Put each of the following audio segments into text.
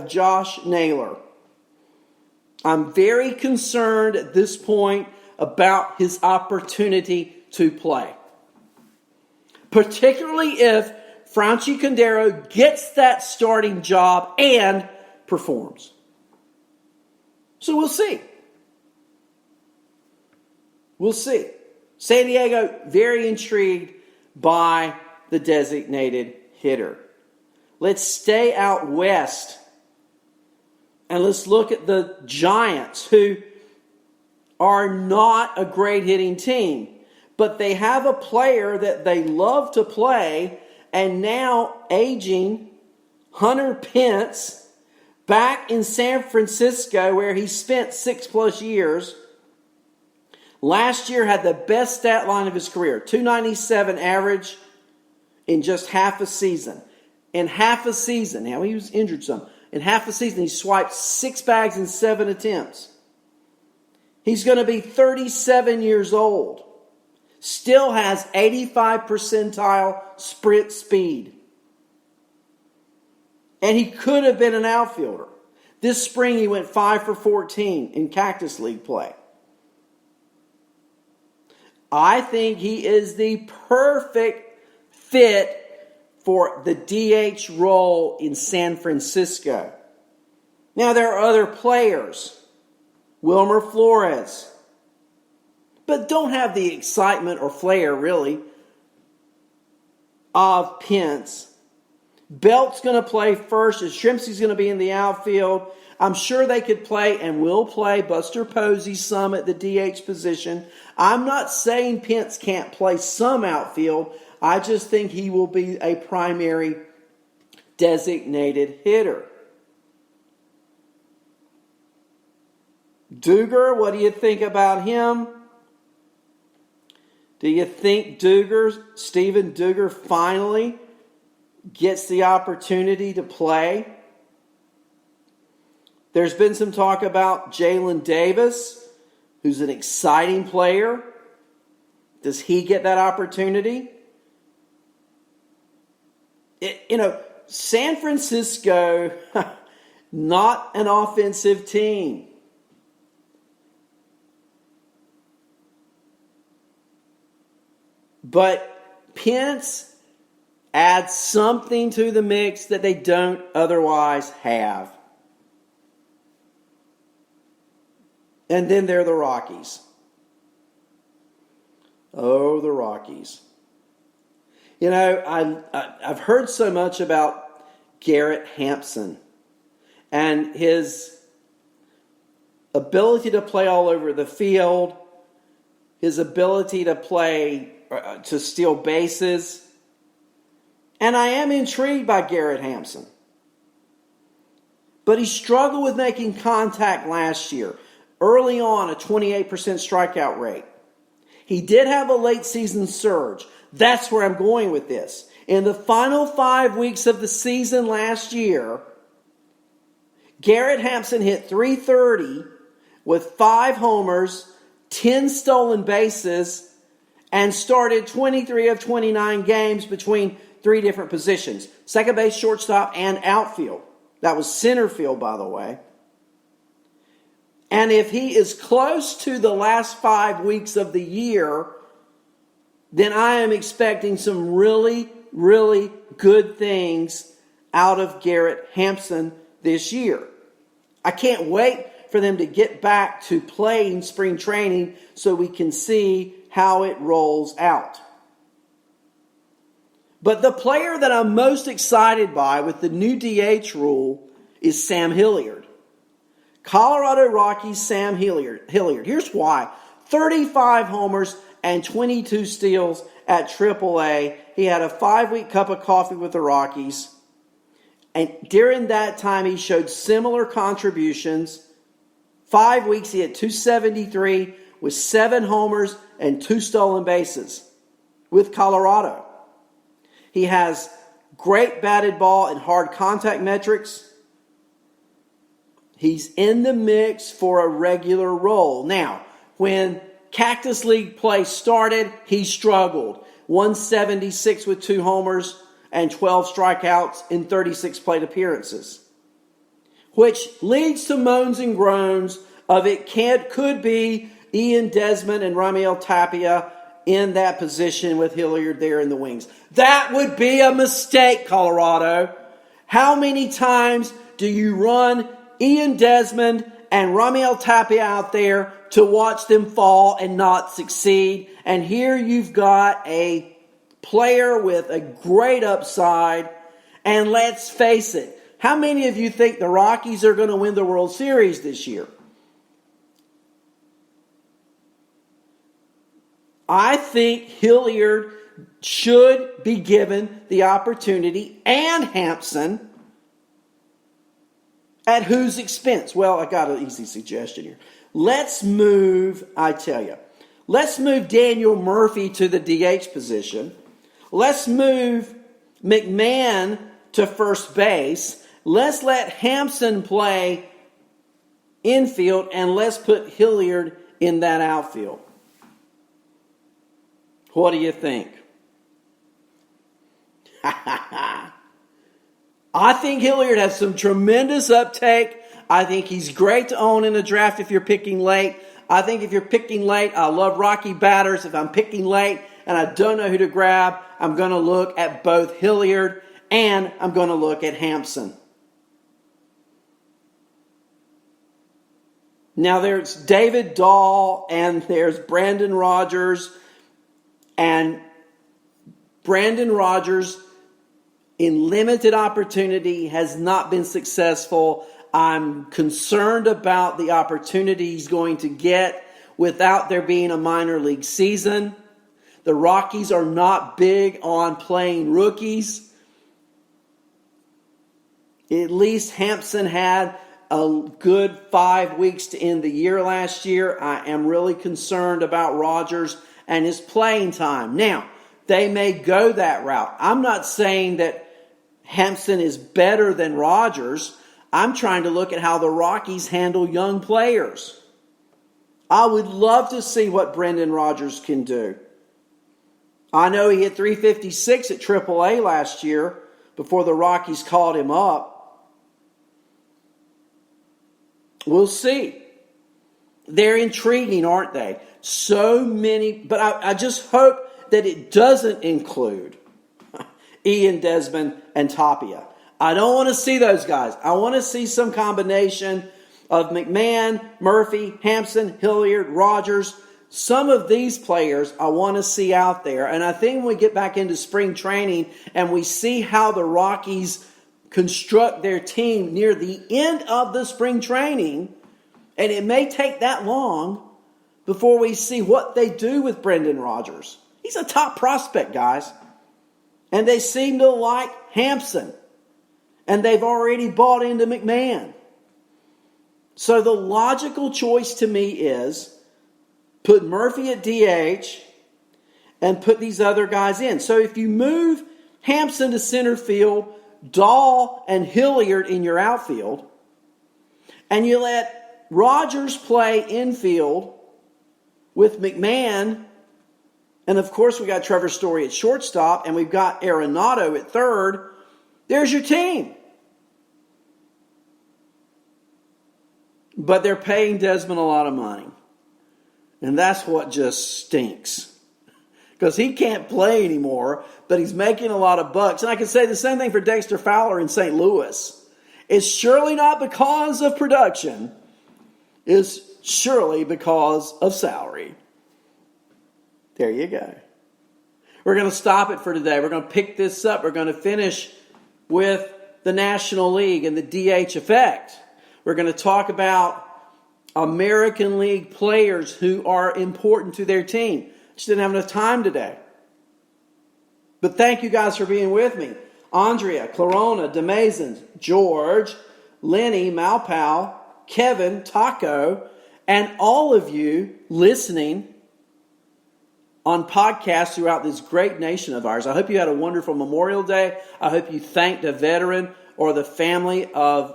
Josh Naylor. I'm very concerned at this point about his opportunity to play. Particularly if Franchi Cordero gets that starting job and performs. So we'll see. We'll see. San Diego, very intrigued by the designated hitter. Let's stay out west. And let's look at the Giants, who are not a great hitting team. But they have a player that they love to play, and now aging, Hunter Pence, back in San Francisco where he spent 6+ years. Last year had the best stat line of his career, 297 average in just half a season. In half a season, now he was injured some. In half a season, he swiped 6 bags in 7 attempts. He's going to be 37 years old. Still has 85 percentile sprint speed. And he could have been an outfielder. This spring, he went 5 for 14 in Cactus League play. I think he is the perfect fit for the DH role in San Francisco. Now, there are other players. Wilmer Flores. But don't have the excitement or flair, really, of Pence. Belt's going to play first. Yastrzemski's going to be in the outfield. I'm sure they could play and will play Buster Posey some at the DH position. I'm not saying Pence can't play some outfield. I just think he will be a primary designated hitter. Duger, what do you think about him? Do you think Steven Duger finally gets the opportunity to play? There's been some talk about Jalen Davis, who's an exciting player. Does he get that opportunity? San Francisco, not an offensive team. But Pence adds something to the mix that they don't otherwise have. And then there are the Rockies. Oh, the Rockies. I've heard so much about Garrett Hampson and his ability to play all over the field, his ability to play, to steal bases. And I am intrigued by Garrett Hampson. But he struggled with making contact last year. Early on, a 28% strikeout rate. He did have a late season surge. That's where I'm going with this. In the final 5 weeks of the season last year, Garrett Hampson hit .330 with 5 homers, 10 stolen bases, and started 23 of 29 games between 3 different positions. Second base, shortstop, and outfield. That was center field, by the way. And if he is close to the last 5 weeks of the year, then I am expecting some really, really good things out of Garrett Hampson this year. I can't wait for them to get back to playing spring training so we can see how it rolls out. But the player that I'm most excited by with the new DH rule is Sam Hilliard. Colorado Rockies Sam Hilliard. Here's why. 35 homers and 22 steals at AAA. He had a 5-week cup of coffee with the Rockies. And during that time, he showed similar contributions. 5 weeks, he had 273 with 7 homers and 2 stolen bases with Colorado. He has great batted ball and hard contact metrics. He's in the mix for a regular role. Now, when Cactus League play started, he struggled. 176 with 2 homers and 12 strikeouts in 36 plate appearances. which leads to moans and groans of could be Ian Desmond and Raimel Tapia in that position with Hilliard there in the wings. That would be a mistake, Colorado. How many times do you run Ian Desmond and Raimel Tapia out there to watch them fall and not succeed? And here you've got a player with a great upside. And let's face it, how many of you think the Rockies are going to win the World Series this year? I think Hilliard should be given the opportunity, and Hampson. At whose expense? Well, I got an easy suggestion here. Let's move Daniel Murphy to the DH position. Let's move McMahon to first base. Let's let Hampson play infield, and let's put Hilliard in that outfield. What do you think? I think Hilliard has some tremendous uptake. I think he's great to own in a draft if you're picking late. I think if you're picking late, I love Rocky batters. If I'm picking late and I don't know who to grab, I'm going to look at both Hilliard and I'm going to look at Hampson. Now there's David Dahl and there's Brandon Rogers. And Brandon Rogers, in limited opportunity, has not been successful. I'm concerned about the opportunity he's going to get without there being a minor league season. The Rockies are not big on playing rookies. At least Hampson had a good 5 weeks to end the year last year. I am really concerned about Rogers and his playing time. Now, they may go that route. I'm not saying that Hampson is better than Rogers. I'm trying to look at how the Rockies handle young players. I would love to see what Brendan Rodgers can do. I know he hit .356 at AAA last year before the Rockies called him up. We'll see. They're intriguing, aren't they? So many, but I just hope that it doesn't include Ian Desmond and Tapia. I don't want to see those guys. I want to see some combination of McMahon, Murphy, Hampson, Hilliard, Rogers. Some of these players I want to see out there. And I think when we get back into spring training and we see how the Rockies construct their team near the end of the spring training, and it may take that long before we see what they do with Brendan Rodgers. He's a top prospect, guys. And they seem to like Hampson. And they've already bought into McMahon. So the logical choice to me is put Murphy at DH and put these other guys in. So if you move Hampson to center field, Dahl and Hilliard in your outfield, and you let Rogers play infield with McMahon, and of course we got Trevor Story at shortstop, and we've got Arenado at third, there's your team. But they're paying Desmond a lot of money. And that's what just stinks. Because he can't play anymore, but he's making a lot of bucks. And I can say the same thing for Dexter Fowler in St. Louis. It's surely not because of production. It's surely because of salary. There you go. We're going to stop it for today. We're going to pick this up. We're going to finish with the National League and the DH effect. We're going to talk about American League players who are important to their team. Just didn't have enough time today. But thank you guys for being with me. Andrea, Clarona, DeMazens, George, Lenny, Malpal, Kevin, Taco, and all of you listening on podcasts throughout this great nation of ours. I hope you had a wonderful Memorial Day. I hope you thanked a veteran or the family of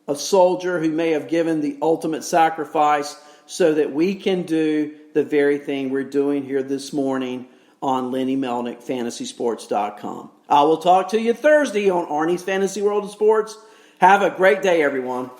a soldier who may have given the ultimate sacrifice so that we can do the very thing we're doing here this morning on Lenny Melnick, FantasySports.com. I will talk to you Thursday on Arnie's Fantasy World of Sports. Have a great day, everyone.